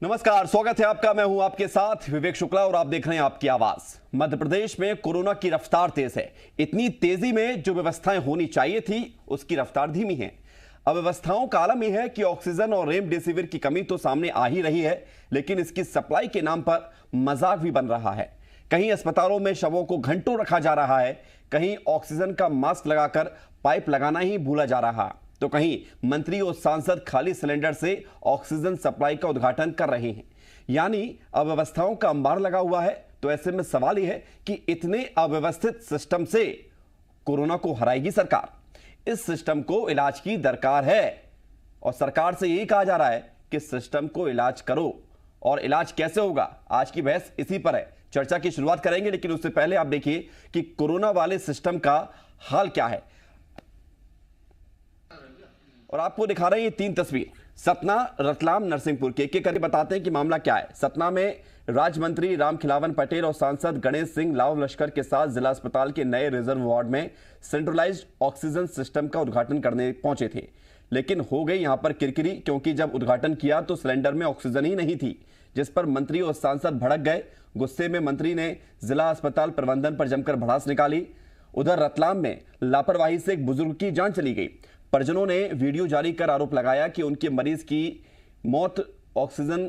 नमस्कार, स्वागत है आपका। मैं हूं आपके साथ विवेक शुक्ला और आप देख रहे हैं आपकी आवाज। मध्य प्रदेश में कोरोना की रफ्तार तेज है। इतनी तेजी में जो व्यवस्थाएं होनी चाहिए थी उसकी रफ्तार धीमी है। अव्यवस्थाओं का आलम यह है कि ऑक्सीजन और रेमडेसिविर की कमी तो सामने आ ही रही है, लेकिन इसकी सप्लाई के नाम पर मजाक भी बन रहा है। कहीं अस्पतालों में शवों को घंटों रखा जा रहा है, कहीं ऑक्सीजन का मास्क लगाकर पाइप लगाना ही भूला जा रहा है, तो कहीं मंत्री और सांसद खाली सिलेंडर से ऑक्सीजन सप्लाई का उद्घाटन कर रहे हैं। यानी अव्यवस्थाओं का अंबार लगा हुआ है। तो ऐसे में सवाल यह है कि इतने अव्यवस्थित सिस्टम से कोरोना को हराएगी सरकार? इस सिस्टम को इलाज की दरकार है और सरकार से यही कहा जा रहा है कि सिस्टम को इलाज करो। और इलाज कैसे होगा, आज की बहस इसी पर है। चर्चा की शुरुआत करेंगे, लेकिन उससे पहले आप देखिए कि कोरोना वाले सिस्टम का हाल क्या है। और आपको दिखा रहे हैं ये 3 तस्वीर, सतना, रतलाम, नरसिंहपुर के। एक करके बताते हैं कि मामला क्या है। सतना में राज्य मंत्री रामखिलावन पटेल और सांसद गणेश सिंह लाव लश्कर के साथ जिला अस्पताल के नए रिजर्व वार्ड में सेंट्रलाइज्ड ऑक्सीजन सिस्टम का उद्घाटन करने पहुंचे थे, लेकिन हो गई यहां पर किरकिरी, क्योंकि जब उद्घाटन किया तो सिलेंडर में ऑक्सीजन ही नहीं थी, जिस पर मंत्री और सांसद भड़क गए। गुस्से में मंत्री ने जिला अस्पताल प्रबंधन पर जमकर भड़ास निकाली। उधर रतलाम में लापरवाही से एक बुजुर्ग की जान चली गई। परिजनों ने वीडियो जारी कर आरोप लगाया कि उनके मरीज की मौत ऑक्सीजन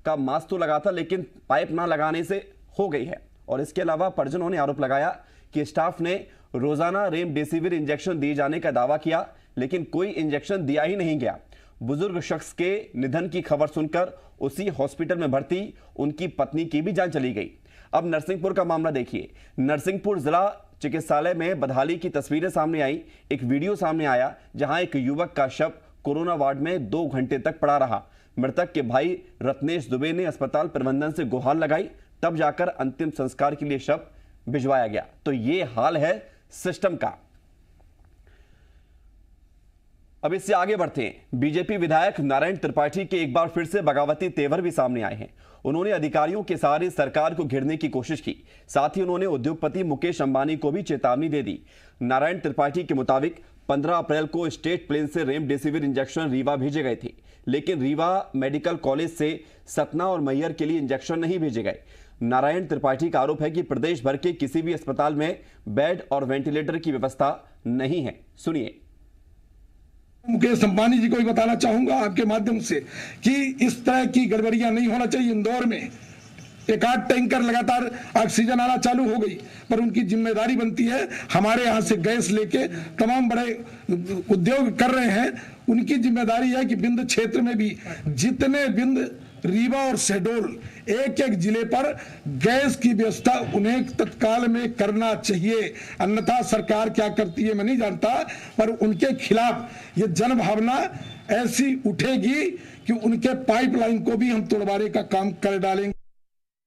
का मास्क तो लगा था, लेकिन पाइप ना लगाने से हो गई है। और इसके अलावा परिजनों ने आरोप लगाया कि स्टाफ ने रोजाना रेमडेसिविर इंजेक्शन दिए जाने का दावा किया, लेकिन कोई इंजेक्शन दिया ही नहीं गया। बुजुर्ग शख्स के निधन की खबर सुनकर उसी हॉस्पिटल में भर्ती उनकी पत्नी की भी जान चली गई। अब नरसिंहपुर का मामला देखिए। नरसिंहपुर जिला चिकित्सालय में बदहाली की तस्वीरें सामने आई। एक वीडियो सामने आया जहां एक युवक का शव कोरोना वार्ड में 2 घंटे तक पड़ा रहा। मृतक के भाई रत्नेश दुबे ने अस्पताल प्रबंधन से गुहार लगाई, तब जाकर अंतिम संस्कार के लिए शव भिजवाया गया। तो ये हाल है सिस्टम का। अब इससे आगे बढ़ते हैं। बीजेपी विधायक नारायण त्रिपाठी के एक बार फिर से बगावती तेवर भी सामने आए हैं। उन्होंने अधिकारियों के सहारे सरकार को घेरने की कोशिश की। साथ ही उन्होंने उद्योगपति मुकेश अंबानी को भी चेतावनी दे दी। नारायण त्रिपाठी के मुताबिक 15 अप्रैल को स्टेट प्लेन से रेमडेसिविर इंजेक्शन रीवा भेजे गए थे, लेकिन रीवा मेडिकल कॉलेज से सतना और मैहर के लिए इंजेक्शन नहीं भेजे गए। नारायण त्रिपाठी का आरोप है कि प्रदेश भर के किसी भी अस्पताल में बेड और वेंटिलेटर की व्यवस्था नहीं है। सुनिए। मुकेश अंबानी जी को भी बताना चाहूंगा आपके माध्यम से कि इस तरह की गड़बड़ियां नहीं होना चाहिए। इंदौर में 1-8 टैंकर लगातार ऑक्सीजन आना चालू हो गई, पर उनकी जिम्मेदारी बनती है। हमारे यहाँ से गैस लेके तमाम बड़े उद्योग कर रहे हैं, उनकी जिम्मेदारी है कि बिंद क्षेत्र में भी जितने बिंद रीवा और शहडोल एक जिले पर गैस की व्यवस्था उन्हें तत्काल में करना चाहिए। अन्यथा सरकार क्या करती है मैं नहीं जानता, पर उनके खिलाफ ये जन भावना ऐसी उठेगी कि उनके पाइपलाइन को भी हम तोड़वाने का काम कर डालेंगे।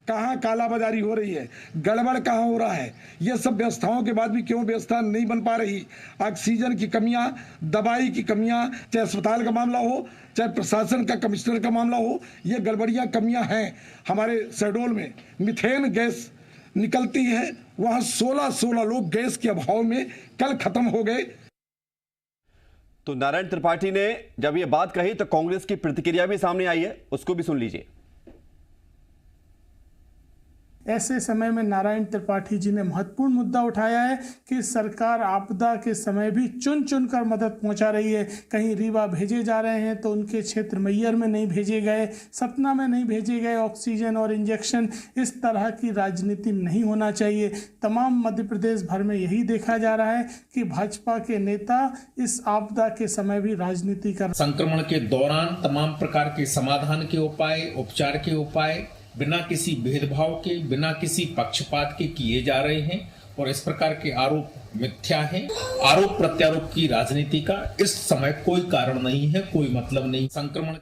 कहां कालाबाजारी हो रही है, गड़बड़ कहां हो रहा है, ये सब व्यवस्थाओं के बाद भी क्यों व्यवस्था नहीं बन पा रही। ऑक्सीजन की कमियां, दवाई की कमियां, चाहे अस्पताल का मामला हो, चाहे प्रशासन का कमिश्नर का मामला हो, ये गड़बड़ियां कमियां हैं। हमारे शहडोल में मीथेन गैस निकलती है, वहां 16 लोग गैस के अभाव में कल खत्म हो गए। तो नारायण त्रिपाठी ने जब ये बात कही तो कांग्रेस की प्रतिक्रिया भी सामने आई है, उसको भी सुन लीजिए। ऐसे समय में नारायण त्रिपाठी जी ने महत्वपूर्ण मुद्दा उठाया है कि सरकार आपदा के समय भी चुन चुन कर मदद पहुंचा रही है। कहीं रीवा भेजे जा रहे हैं तो उनके क्षेत्र मैहर में नहीं भेजे गए, सतना में नहीं भेजे गए ऑक्सीजन और इंजेक्शन। इस तरह की राजनीति नहीं होना चाहिए। तमाम मध्य प्रदेश भर में यही देखा जा रहा है कि भाजपा के नेता इस आपदा के समय भी राजनीति कर। संक्रमण के दौरान तमाम प्रकार के समाधान के उपाय, उपचार के उपाय बिना किसी भेदभाव के, बिना किसी पक्षपात के किए जा रहे हैं और इस प्रकार के आरोप मिथ्या हैं। आरोप प्रत्यारोप की राजनीति का इस समय कोई कारण नहीं है, कोई मतलब नहीं। संक्रमण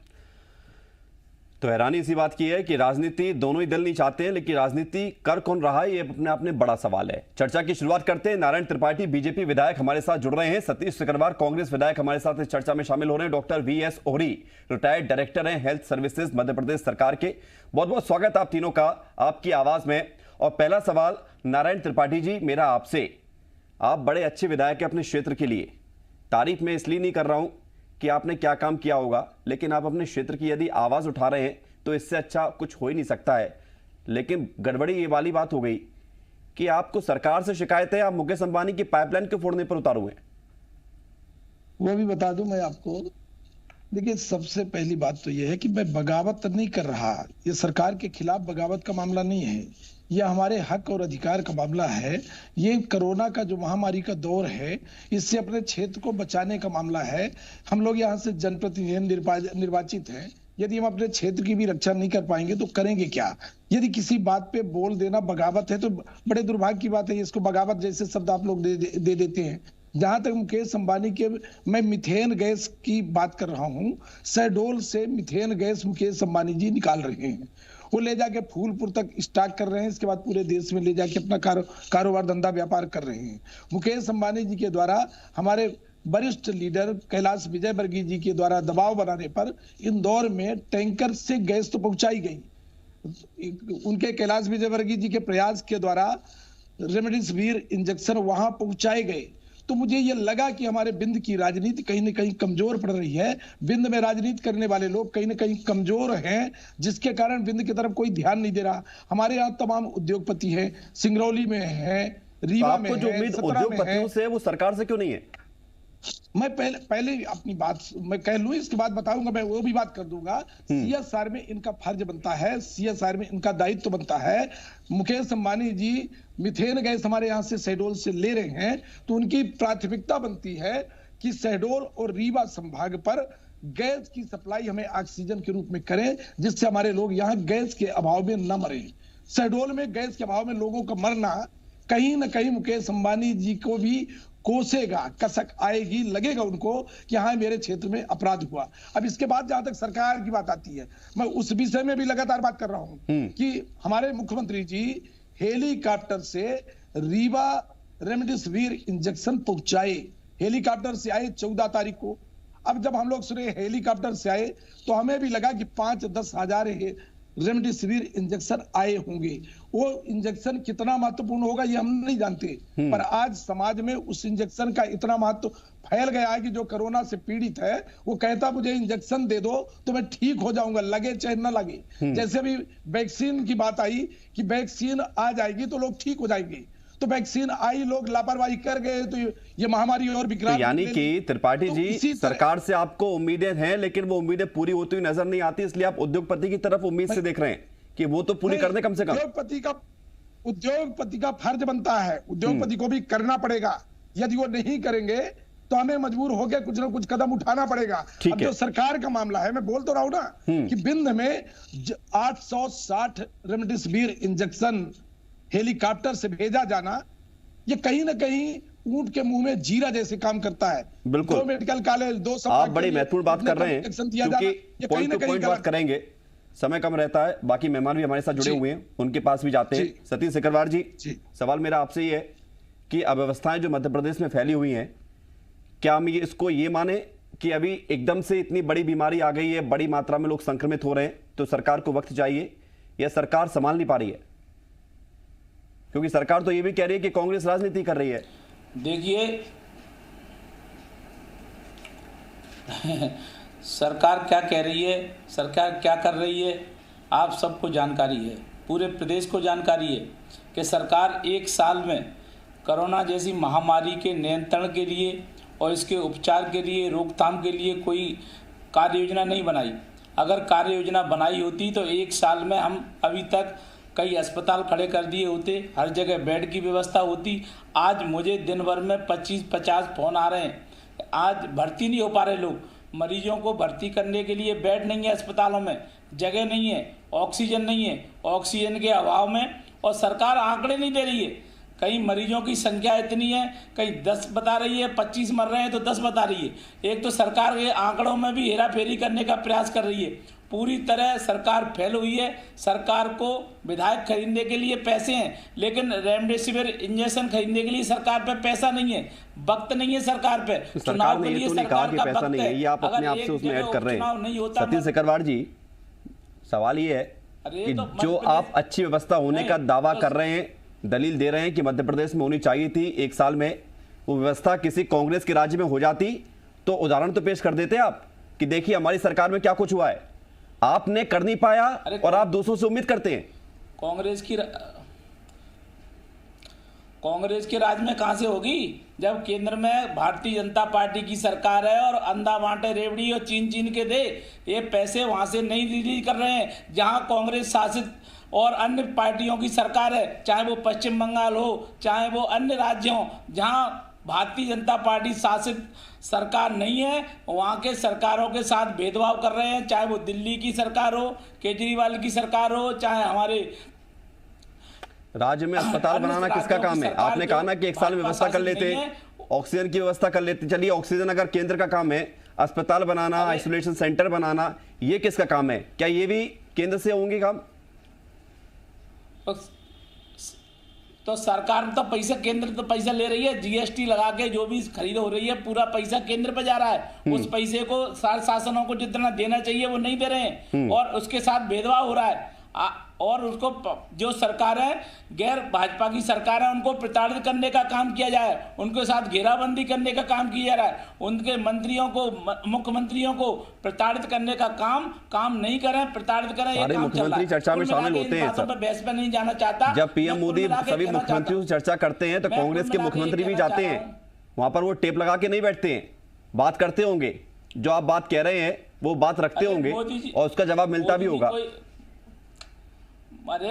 तो हैरानी इसी बात की है कि राजनीति दोनों ही दल नहीं चाहते हैं, लेकिन राजनीति कर कौन रहा है ये अपने आप में बड़ा सवाल है। चर्चा की शुरुआत करते हैं। नारायण त्रिपाठी बीजेपी विधायक हमारे साथ जुड़ रहे हैं। सतीश सिकरवार कांग्रेस विधायक हमारे साथ इस चर्चा में शामिल हो रहे हैं। Doctor VS Ohri retired director हैं हेल्थ सर्विसेज मध्य प्रदेश सरकार के। बहुत बहुत स्वागत आप तीनों का आपकी आवाज में। और पहला सवाल नारायण त्रिपाठी जी मेरा आपसे, आप बड़े अच्छे विधायक हैं अपने क्षेत्र के लिए। तारीफ मैं इसलिए नहीं कर रहा हूं कि आपने क्या काम किया होगा, लेकिन आप अपने क्षेत्र की यदि आवाज उठा रहे हैं तो इससे अच्छा कुछ हो ही नहीं सकता है। लेकिन गड़बड़ी ये वाली बात हो गई कि आपको सरकार से शिकायत है, आप मुकेश अंबानी की पाइपलाइन के फोड़ने पर उतारू हैं। वो भी बता दूं मैं आपको। देखिए, सबसे पहली बात तो यह है कि मैं बगावत नहीं कर रहा। ये सरकार के खिलाफ बगावत का मामला नहीं है, यह हमारे हक और अधिकार का मामला है। ये कोरोना का जो महामारी का दौर है, इससे अपने क्षेत्र को बचाने का मामला है। हम लोग यहाँ से जनप्रतिनिधि निर्वाचित हैं। यदि हम अपने क्षेत्र की भी रक्षा नहीं कर पाएंगे तो करेंगे क्या? यदि किसी बात पे बोल देना बगावत है तो बड़े दुर्भाग्य की बात है। इसको बगावत जैसे शब्द आप लोग दे देते हैं। जहां तक मुकेश अंबानी के, मैं मिथेन गैस की बात कर रहा हूं। शहडोल से मिथेन गैस मुकेश अंबानी जी निकाल रहे हैं। वो ले जाके फूलपुर तक स्टॉक कर रहे हैं। इसके बाद पूरे देश में ले जाके अपना कारोबार धंधा व्यापार कर रहे हैं। मुकेश अंबानी जी के द्वारा हमारे वरिष्ठ लीडर कैलाश विजयवर्गीय जी के द्वारा दबाव बनाने पर इंदौर में टैंकर से गैस तो पहुंचाई गई। उनके कैलाश विजयवर्गीय जी के प्रयास के द्वारा रेमडेसिविर इंजेक्शन वहां पहुंचाए गए। तो मुझे ये लगा कि हमारे बिंद की राजनीति कहीं ना कहीं कमजोर पड़ रही है। बिंद में राजनीति करने वाले लोग कहीं ना कहीं कमजोर हैं, जिसके कारण बिंद की तरफ कोई ध्यान नहीं दे रहा। हमारे यहाँ तमाम उद्योगपति हैं, सिंगरौली में है, रीवा में है, जो उम्मीद उद्योगपतियों से वो सरकार से क्यों नहीं है? मैं पहले अपनी बात मैं कह लूं, इसके बाद बताऊंगा। मैं वो भी बात कर दूंगा। सीएसआर में इनका फर्ज बनता है, सीएसआर में इनका दायित्व बनता है। मुकेश अंबानी जी मिथेन गैस हमारे यहाँ से शहडोल से ले रहे हैं, तो उनकी प्राथमिकता बनती है कि शहडोल और रीवा संभाग पर गैस की सप्लाई हमें ऑक्सीजन के रूप में करें, जिससे हमारे लोग यहाँ गैस के अभाव में न मरे। शहडोल में गैस के अभाव में लोगों का मरना कहीं ना कहीं मुकेश अंबानी जी को भी कोसेगा, कसक आएगी, लगेगा उनको कि हाँ मेरे क्षेत्र में अपराध हुआ। अब इसके बाद जहां तक सरकार की बात आती है, मैं उस विषय में भी लगातार बात कर रहा हूं कि हमारे मुख्यमंत्री जी हेलीकॉप्टर से रीवा रेमडेसिविर इंजेक्शन पहुंचाए। हेलीकॉप्टर से आए 14 तारीख को। अब जब हम लोग सुने हेलीकॉप्टर से आए तो हमें भी लगा कि 5-10 हजार रेमडेसिविर इंजेक्शन आए होंगे। वो इंजेक्शन कितना महत्वपूर्ण होगा ये हम नहीं जानते, पर आज समाज में उस इंजेक्शन का इतना महत्व फैल गया है कि जो कोरोना से पीड़ित है वो कहता मुझे इंजेक्शन दे दो तो मैं ठीक हो जाऊंगा, लगे चाहे न लगे। जैसे अभी वैक्सीन की बात आई कि वैक्सीन आ जाएगी तो लोग ठीक हो जाएंगे, तो वैक्सीन आई, लोग लापरवाही कर गए तो ये महामारी और विकराल। तो यानी कि त्रिपाठी जी, सरकार से आपको उम्मीदें हैं, लेकिन वो उम्मीदें पूरी होती हुई नजर नहीं आती, इसलिए आप उद्योगपति की तरफ उम्मीद से देख रहे हैं कि वो तो पूरी कर दे कम से कम। उद्योगपति का फर्ज बनता है, उद्योगपति को भी करना पड़ेगा। यदि वो नहीं करेंगे तो हमें मजबूर होकर कुछ ना कुछ कदम उठाना पड़ेगा। अब जो सरकार का मामला है, मैं बोल तो रहा हूं ना कि बिंद में 860 रेमडेसिविर इंजेक्शन हेलीकॉप्टर से भेजा जाना, ये कहीं ना कहीं ऊंट के मुंह में जीरा जैसे काम करता है। बिल्कुल, 2 मेडिकल कॉलेज, 2 आप बड़ी महत्वपूर्ण बात कर रहे हैं, क्योंकि पॉइंट टू पॉइंट बात करेंगे, समय कम रहता है। बाकी मेहमान भी हमारे साथ जुड़े हुए हैं, उनके पास भी जाते हैं। सतीश सिकरवार जी, सवाल मेरा आपसे ये है कि अव्यवस्थाएं जो मध्य प्रदेश में फैली हुई हैं, क्या हम इसको ये माने कि अभी एकदम से इतनी बड़ी बीमारी आ गई है, बड़ी मात्रा में लोग संक्रमित हो रहे हैं, तो सरकार को वक्त चाहिए या सरकार संभाल नहीं पा रही है? क्योंकि सरकार तो ये भी कह रही है कि कांग्रेस राजनीति कर रही है। देखिए सरकार क्या कह रही है, सरकार क्या कर रही है, आप सबको जानकारी है, पूरे प्रदेश को जानकारी है कि सरकार 1 साल में कोरोना जैसी महामारी के नियंत्रण के लिए और इसके उपचार के लिए, रोकथाम के लिए कोई कार्य योजना नहीं बनाई। अगर कार्य योजना बनाई होती तो 1 साल में हम अभी तक कई अस्पताल खड़े कर दिए होते, हर जगह बेड की व्यवस्था होती। आज मुझे दिन भर में 25-50 फोन आ रहे हैं, आज भर्ती नहीं हो पा रहे लोग। मरीजों को भर्ती करने के लिए बेड नहीं है, अस्पतालों में जगह नहीं है, ऑक्सीजन नहीं है, ऑक्सीजन के अभाव में, और सरकार आंकड़े नहीं दे रही है। कई मरीजों की संख्या इतनी है, कई 10 बता रही है, 25 मर रहे हैं तो 10 बता रही है। एक तो सरकार के आंकड़ों में भी हेरा फेरी करने का प्रयास कर रही है। पूरी तरह सरकार फैल हुई है। सरकार को विधायक खरीदने के लिए पैसे हैं, लेकिन रेमडेसिविर इंजेक्शन खरीदने के लिए सरकार पे पैसा नहीं है, वक्त नहीं है सरकार पे। चुनाव के लिए सरकार का पैसा नहीं है, ये आप अपने आप से उसमें ऐड कर रहे हैं। सतीश सिकरवार जी, सवाल ये है कि जो आप अच्छी व्यवस्था होने का दावा कर रहे हैं, दलील दे रहे हैं कि मध्य प्रदेश में होनी चाहिए थी 1 साल में, वो व्यवस्था किसी कांग्रेस के राज्य में हो जाती तो उदाहरण तो पेश कर देते आप कि देखिए हमारी सरकार में क्या कुछ हुआ है। आपने कर नहीं पाया और आप दूसरों से उम्मीद करते हैं। कांग्रेस के राज में कहां से होगी, जब केंद्र में भारतीय जनता पार्टी की सरकार है और अंधा बांटे रेवड़ी और चीन चीन के दे, ये पैसे वहां से नहीं रिलीज कर रहे हैं जहां कांग्रेस शासित और अन्य पार्टियों की सरकार है, चाहे वो पश्चिम बंगाल हो चाहे वो अन्य राज्य हो जहां भारतीय जनता पार्टी शासित सरकार नहीं है, वहां के सरकारों के साथ भेदभाव कर रहे हैं, चाहे वो दिल्ली की सरकार हो, केजरीवाल की सरकार हो, चाहे हमारे राज्य में अस्पताल बनाना किसका काम है? आपने कहा ना कि एक साल में व्यवस्था कर लेते, ऑक्सीजन की व्यवस्था कर लेते। चलिए ऑक्सीजन अगर केंद्र का काम है, अस्पताल बनाना, आइसोलेशन सेंटर बनाना, ये किसका काम है? क्या ये भी केंद्र से होंगे काम? तो सरकार तो पैसा, केंद्र तो पैसा ले रही है, जीएसटी लगा के जो भी खरीद हो रही है पूरा पैसा केंद्र पे जा रहा है। उस पैसे को शासनों को जितना देना चाहिए वो नहीं दे रहे हैं और उसके साथ भेदभाव हो रहा है। और उसको जो सरकार है, गैर भाजपा की सरकार है, उनको प्रताड़ित करने का काम किया जाए, उनके साथ घेराबंदी करने का काम किया जा रहा है, उनके मंत्रियों को, मुख्यमंत्रियों को प्रताड़ित करने का काम नहीं करें, प्रताड़ित करें। सारे मुख्यमंत्री चर्चा में शामिल होते हैं सर। बहस में नहीं जाना चाहता। जब पीएम मोदी सभी मुख्यमंत्रियों से चर्चा करते हैं तो कांग्रेस के मुख्यमंत्री भी जाते हैं वहां पर, वो टेप लगा के नहीं बैठते हैं, बात करते होंगे, जो आप बात कह रहे हैं वो बात रखते होंगे और उसका जवाब मिलता भी होगा। अरे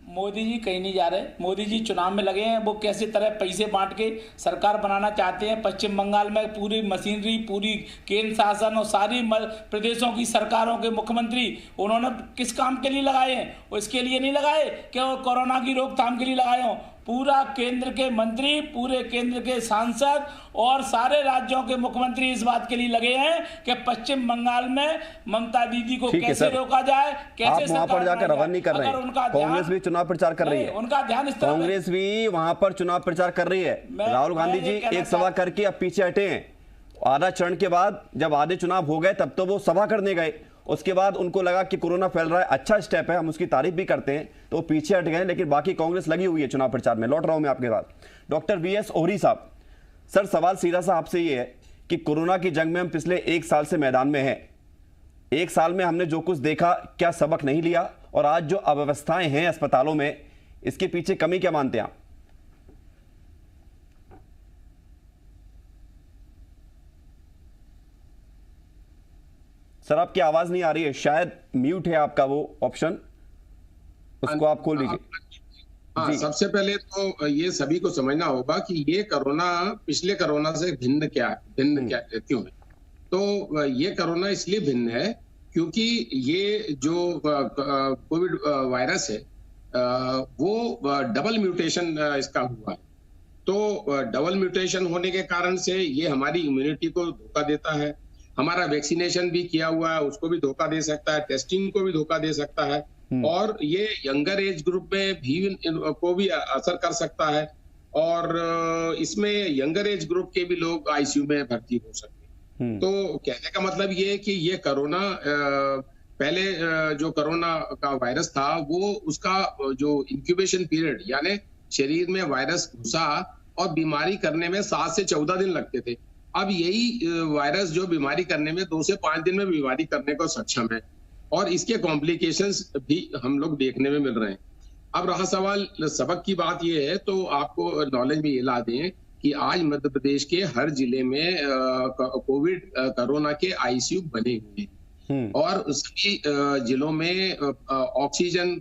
मोदी जी कहीं नहीं जा रहे, मोदी जी चुनाव में लगे हैं, वो कैसे तरह पैसे बांट के सरकार बनाना चाहते हैं। पश्चिम बंगाल में पूरी मशीनरी, पूरी केंद्र शासन और सारी प्रदेशों की सरकारों के मुख्यमंत्री उन्होंने किस काम के लिए लगाए हैं? इसके लिए नहीं लगाए कि वो कोरोना की रोकथाम के लिए लगाए हों। पूरा केंद्र के मंत्री, पूरे केंद्र के सांसद और सारे राज्यों के मुख्यमंत्री इस बात के लिए लगे हैं कि पश्चिम बंगाल में ममता दीदी को कैसे रोका जाए, कैसे आप वहां पर जाकर रवाना नहीं कर रहे हैं। कांग्रेस भी चुनाव प्रचार कर रही है, उनका ध्यान कांग्रेस भी वहां पर चुनाव प्रचार कर रही है। राहुल गांधी जी एक सभा करके अब पीछे हटे हैं। आधा चरण के बाद जब आधे चुनाव हो गए तब तो वो सभा करने गए, उसके बाद उनको लगा कि कोरोना फैल रहा है, अच्छा स्टेप है, हम उसकी तारीफ भी करते हैं, तो वो पीछे हट गए। लेकिन बाकी कांग्रेस लगी हुई है चुनाव प्रचार में। लौट रहा हूं मैं आपके बाद। डॉक्टर वीएस ओहरी साहब, सर सवाल सीधा सा आपसे ये है कि कोरोना की जंग में हम पिछले 1 साल से मैदान में हैं। 1 साल में हमने जो कुछ देखा, क्या सबक नहीं लिया? और आज जो अव्यवस्थाएं हैं अस्पतालों में, इसके पीछे कमी क्या मानते हैं आप? सर आपकी आवाज नहीं आ रही है, शायद म्यूट है आपका वो ऑप्शन, उसको आप खोल लीजिए। हाँ, सबसे पहले तो ये सभी को समझना होगा कि ये कोरोना पिछले कोरोना से भिन्न क्या क्यों है। तो ये कोरोना इसलिए भिन्न है क्योंकि ये जो कोविड वायरस है वो डबल म्यूटेशन इसका हुआ है। तो डबल म्यूटेशन होने के कारण से ये हमारी इम्यूनिटी को धोखा देता है। हमारा वैक्सीनेशन भी किया हुआ है उसको भी धोखा दे सकता है, टेस्टिंग को भी धोखा दे सकता है और ये यंगर एज ग्रुप में भी को भी असर कर सकता है और इसमें यंगर एज ग्रुप के भी लोग आईसीयू में भर्ती हो सकते हैं। तो कहने का मतलब ये है कि ये कोरोना पहले जो कोरोना का वायरस था वो उसका जो इंक्यूबेशन पीरियड यानी शरीर में वायरस घुसा और बीमारी करने में 7 से 14 दिन लगते थे। अब यही वायरस जो बीमारी करने में 2 से 5 दिन में बीमारी करने को सक्षम है और इसके कॉम्प्लिकेशंस भी हम लोग देखने में मिल रहे हैं। अब रहा सवाल सबक की बात ये है तो आपको नॉलेज में ये ला दें कि आज मध्य प्रदेश के हर जिले में कोविड कोरोना के आईसीयू बने हुए हैं और सभी जिलों में ऑक्सीजन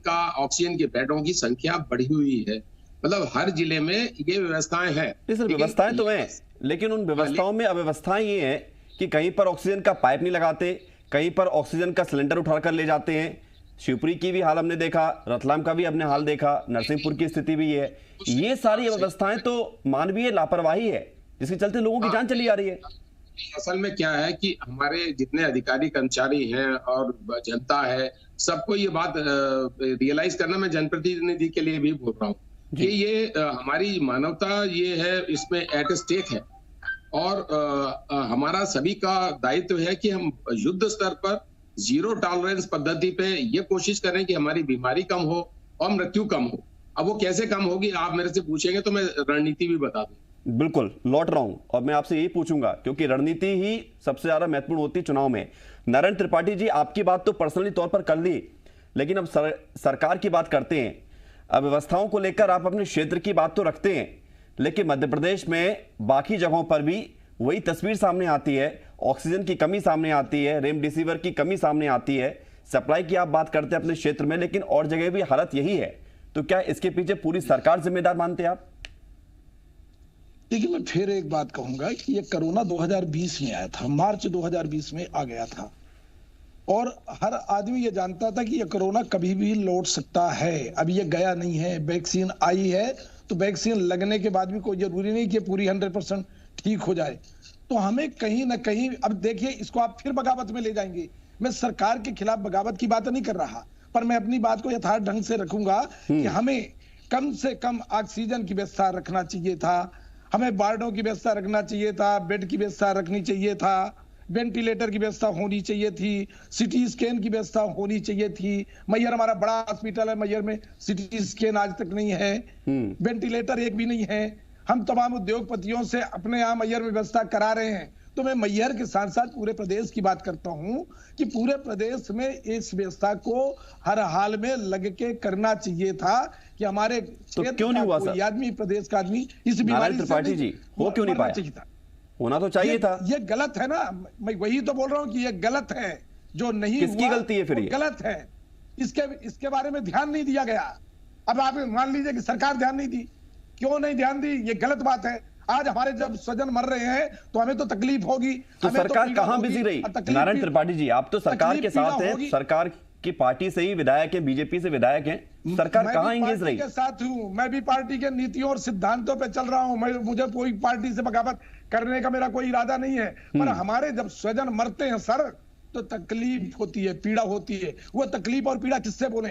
के बेडों की संख्या बढ़ी हुई है। मतलब हर जिले में ये व्यवस्थाएं हैं। व्यवस्थाएं तो हैं, लेकिन उन व्यवस्थाओं में अव्यवस्थाएं ये हैं कि कहीं पर ऑक्सीजन का पाइप नहीं लगाते, कहीं पर ऑक्सीजन का सिलेंडर उठाकर ले जाते हैं। शिवपुरी की भी हाल हमने देखा, रतलाम का भी हमने हाल देखा, नरसिंहपुर की स्थिति भी है। ये सारी अव्यवस्थाएं तो मानवीय लापरवाही है जिसके चलते लोगों की जान चली जा रही है। असल में क्या है कि हमारे जितने अधिकारी कर्मचारी हैं और जनता है सबको ये बात रियलाइज करना, मैं जनप्रतिनिधि के लिए भी बोल रहा हूँ कि ये हमारी मानवता ये है इसमें एट स्टेक है और हमारा सभी का दायित्व है कि हम युद्ध स्तर पर जीरो टॉलरेंस पद्धति पे ये कोशिश करें कि हमारी बीमारी कम हो और मृत्यु कम हो। अब वो कैसे कम होगी आप मेरे से पूछेंगे तो मैं रणनीति भी बता दूं। बिल्कुल लौट रहा हूं और मैं आपसे यही पूछूंगा क्योंकि रणनीति ही सबसे ज्यादा महत्वपूर्ण होती है चुनाव में। नारायण त्रिपाठी जी, आपकी बात तो पर्सनली तौर पर कर ली, लेकिन अब सरकार की बात करते हैं। अब व्यवस्थाओं को लेकर आप अपने क्षेत्र की बात तो रखते हैं, लेकिन मध्य प्रदेश में बाकी जगहों पर भी वही तस्वीर सामने आती है। ऑक्सीजन की कमी सामने आती है, रेमडेसिविर की कमी सामने आती है, सप्लाई की आप बात करते हैं अपने क्षेत्र में, लेकिन और जगह भी हालत यही है। तो क्या इसके पीछे पूरी सरकार जिम्मेदार मानते हैं आप? देखिए, मैं फिर एक बात कहूंगा कि ये कोरोना 2020 में आया था, मार्च 2020 में आ गया था, और हर आदमी ये जानता था कि ये कोरोना कभी भी लौट सकता है। अब ये गया नहीं है, वैक्सीन आई है, तो वैक्सीन लगने के बाद भी कोई जरूरी नहीं कि पूरी 100% ठीक हो जाए। तो हमें कहीं ना कहीं, अब देखिए, इसको आप फिर बगावत में ले जाएंगे। मैं सरकार के खिलाफ बगावत की बात नहीं कर रहा, पर मैं अपनी बात को यथार्थ ढंग से रखूंगा कि हमें कम से कम ऑक्सीजन की व्यवस्था रखना चाहिए था, हमें वार्डों की व्यवस्था रखना चाहिए था, बेड की व्यवस्था रखनी चाहिए था, वेंटिलेटर की व्यवस्था होनी चाहिए थी, सिटी स्कैन की व्यवस्था होनी चाहिए थी। मैयर हमारा बड़ा हॉस्पिटल है, मैयर में सिटी स्कैन आज तक नहीं है, वेंटिलेटर एक भी नहीं है। हम तमाम उद्योगपतियों से अपने यहाँ मैयर में व्यवस्था करा रहे हैं। तो मैं मैयर के साथ साथ पूरे प्रदेश की बात करता हूं कि पूरे प्रदेश में इस व्यवस्था को हर हाल में लग के करना चाहिए था कि हमारे तो क्यों नहीं हुआ सर? आदमी, प्रदेश का आदमी इस बीमारी से त्रिपाठी जी हो क्यों नहीं पाया? होना तो चाहिए था। ये गलत है ना, मैं वही तो बोल रहा हूँ कि ये गलत है, जो नहीं किसकी हुआ, गलती है फिर? ये गलत है, इसके बारे में ध्यान नहीं दिया गया। अब आप मान लीजिए कि सरकार ध्यान नहीं दी, क्यों नहीं ध्यान दी, ये गलत बात है। आज हमारे जब स्वजन मर रहे हैं तो हमें तो तकलीफ होगी। तो सरकार कहां बिजी रही? नारायण त्रिपाठी जी, आप तो सरकार के साथ हैं, सरकार की पार्टी से ही विधायक है, बीजेपी से विधायक हैं, सरकार कहां एंगेज रही? के साथ हूं, मैं भी पार्टी के नीतियों और सिद्धांतों पे चल रहा हूं। मुझे कोई पार्टी से बगावत करने का मेरा कोई इरादा नहीं है, पर हमारे जब स्वजन मरते हैं सर, तो तकलीफ होती है, पीड़ा होती है। वो तकलीफ और पीड़ा किससे बोले?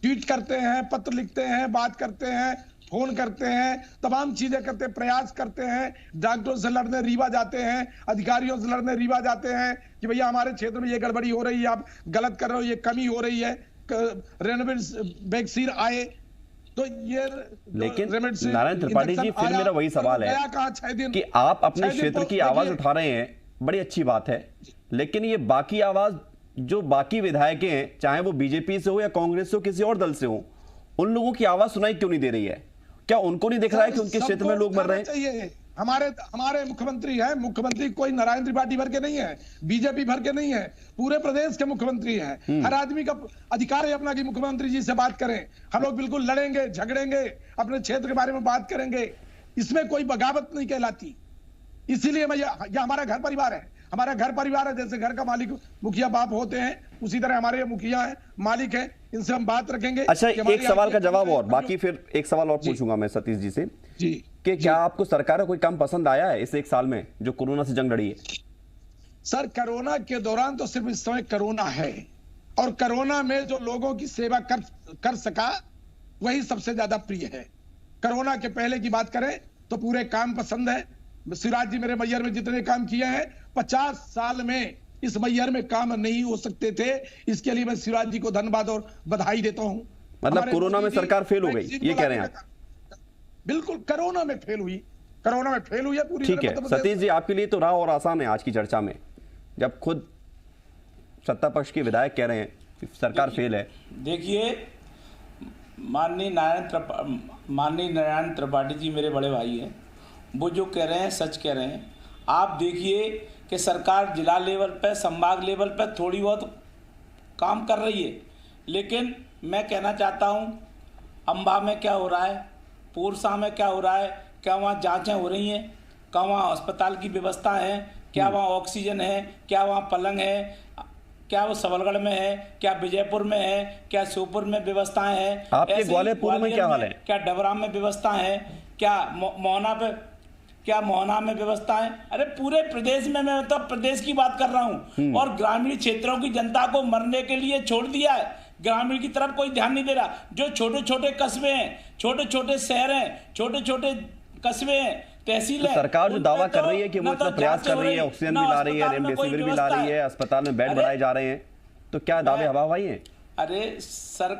ट्वीट करते हैं, पत्र लिखते हैं, बात करते हैं, फोन करते हैं, तमाम चीजें करते हैं, प्रयास करते हैं, डॉक्टरों से लड़ने रीवा जाते हैं, अधिकारियों से लड़ने रीवा जाते हैं कि भैया हमारे क्षेत्र में ये गड़बड़ी हो रही है, आप गलत कर रहे हो, ये कमी हो रही है, वैक्सीन आए तो ये। लेकिन नारायण त्रिपाठी जी, फिर मेरा वही सवाल है कि आप अपने क्षेत्र की आवाज उठा रहे हैं, बड़ी अच्छी बात है, लेकिन ये बाकी आवाज जो बाकी विधायक हैं, चाहे वो बीजेपी से हो या कांग्रेस से हो, किसी और दल से हो, उन लोगों की आवाज सुनाई क्यों नहीं दे रही है? क्या उनको नहीं दिख रहा है कि उनके क्षेत्र में लोग मर रहे हैं? हमारे मुख्यमंत्री हैं, मुख्यमंत्री कोई नारायण त्रिपाठी भर के नहीं है, बीजेपी भर के नहीं है, पूरे प्रदेश के मुख्यमंत्री हैं। हर आदमी का अधिकार है अपना कि मुख्यमंत्री जी से बात करें। हम लोग बिल्कुल लड़ेंगे, झगड़ेंगे, अपने क्षेत्र के बारे में बात करेंगे, इसमें कोई बगावत नहीं कहलाती। इसीलिए मैं ये हमारा घर परिवार है, हमारा घर परिवार है। जैसे घर का मालिक मुखिया बाप होते हैं, उसी तरह हमारे मुखिया है, मालिक है, इनसे हम बात रखेंगे। अच्छा, एक सवाल का जवाब और, बाकी फिर एक सवाल और पूछूंगा मैं सतीश जी से जी कि क्या आपको सरकार का कोई काम पसंद आया है इस एक साल में जो कोरोना से जंग लड़ी है? सर, कोरोना के दौरान तो सिर्फ इस समय कोरोना है, और कोरोना में जो लोगों की सेवा कर सका वही सबसे ज्यादा प्रिय है। कोरोना के पहले की बात करें तो पूरे काम पसंद है। शिवराज जी मेरे मैयर में जितने काम किए हैं, 50 साल में इस मैयर में काम नहीं हो सकते थे। इसके लिए मैं शिवराज जी को धन्यवाद और बधाई देता हूं। मतलब कोरोना में सरकार फेल हो गई, ये कह रहे हैं आप? बिल्कुल, कोरोना में फेल हुई, कोरोना में फेल हुई है पूरी। ठीक है सतीश जी, आपके लिए तो राह और आसान है आज की चर्चा में, जब खुद सत्ता पक्ष के विधायक कह रहे हैं कि सरकार फेल है। देखिए, माननीय नारायण त्रिपाठी जी मेरे बड़े भाई हैं, वो जो कह रहे हैं सच कह रहे हैं। आप देखिए कि सरकार जिला लेवल पे, संभाग लेवल पे थोड़ी बहुत काम कर रही है, लेकिन मैं कहना चाहता हूँ अंबा में क्या हो रहा है, पूरसा में क्या हो रहा है, क्या वहाँ जांचें हो रही हैं, क्या वहाँ अस्पताल की व्यवस्था है, क्या वहाँ ऑक्सीजन है, क्या वहाँ पलंग है, क्या वो सबलगढ़ में है, क्या विजयपुर में है, क्या श्योपुर में व्यवस्थाएं हैं, आपके ग्वालियर में क्या हाल है, क्या डबरा में व्यवस्था है, क्या मोहना में व्यवस्था है? अरे पूरे प्रदेश में, मैं मतलब प्रदेश की बात कर रहा हूँ, और ग्रामीण क्षेत्रों की जनता को मरने के लिए छोड़ दिया है। ग्रामीण की तरफ कोई ध्यान नहीं दे रहा। जो छोटे छोटे कस्बे हैं, छोटे छोटे शहर हैं, छोटे छोटे कस्बे हैं, तहसील है, सरकार जो दावा कर रही है कि वो इतना प्रयास कर रही है, ऑक्सीजन भी ला रही है, रेमडेसिविर भी ला रही है, अस्पताल में बेड बढ़ाए जा रहे हैं, तो क्या दावे हवा हवाई हैं? अरे सर,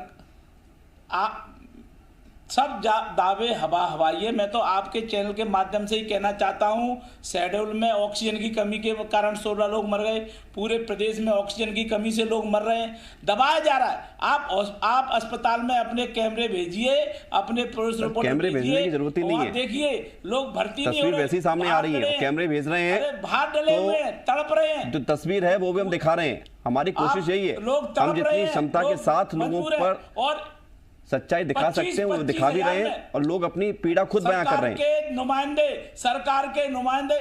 सब दावे हवा हवाई है। मैं तो आपके चैनल के माध्यम से ही कहना चाहता हूं, शहडोल में ऑक्सीजन की कमी के कारण 16 लोग मर गए, पूरे प्रदेश में ऑक्सीजन की कमी से लोग मर रहे हैं, दबाया जा रहा है। आप अस्पताल में अपने कैमरे भेजिए, अपने पुलिस रिपोर्ट कैमरे भेजने की जरूरत ही नहीं है। देखिए लोग भर्ती नहीं हो तस्वीर रहे, वैसी सामने आ रही है, कैमरे भेज रहे हैं, बाहर डले हुए हैं, तड़प रहे हैं। जो तस्वीर है वो भी हम दिखा रहे हैं। हमारी कोशिश यही है, हम जितनी क्षमता के साथ लोगों पर और सच्चाई दिखा सकते हैं वो दिखा भी रहे हैं, और लोग अपनी पीड़ा खुद बयां कर रहे हैं। सरकार के नुमाइंदे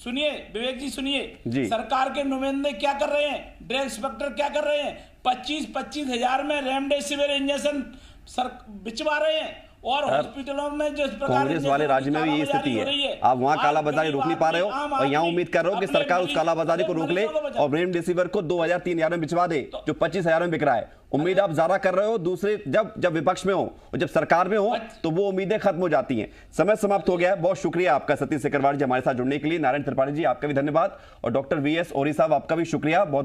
सुनिए, विवेक जी सुनिए, सरकार के नुमाइंदे क्या कर रहे हैं, ड्रग इंस्पेक्टर क्या कर रहे हैं, 25-25 हजार में रेमडेसिविर इंजेक्शन बिचवा रहे हैं, और हॉस्पिटलों में जिस प्रकार कांग्रेस वाले राज्य में भी यही स्थिति है। आप वहां कालाबाजारी रोक नहीं पा रहे हो, और यहाँ उम्मीद कर रहे हो कि सरकार उस कालाबाजारी को रोक ले और रेमडेसिविर को 2000-3000 में बिचवा दे जो 25,000 में बिक रहा है। उम्मीद आप ज्यादा कर रहे हो। दूसरे जब विपक्ष में हो और जब सरकार में हो तो वो उम्मीदें खत्म हो जाती हैं। समय समाप्त हो गया है। बहुत शुक्रिया आपका सतीश सिकरवार जी हमारे साथ जुड़ने के लिए। नारायण त्रिपाठी जी आपका भी धन्यवाद, और डॉक्टर VS ओरी साहब आपका भी शुक्रिया। बहुत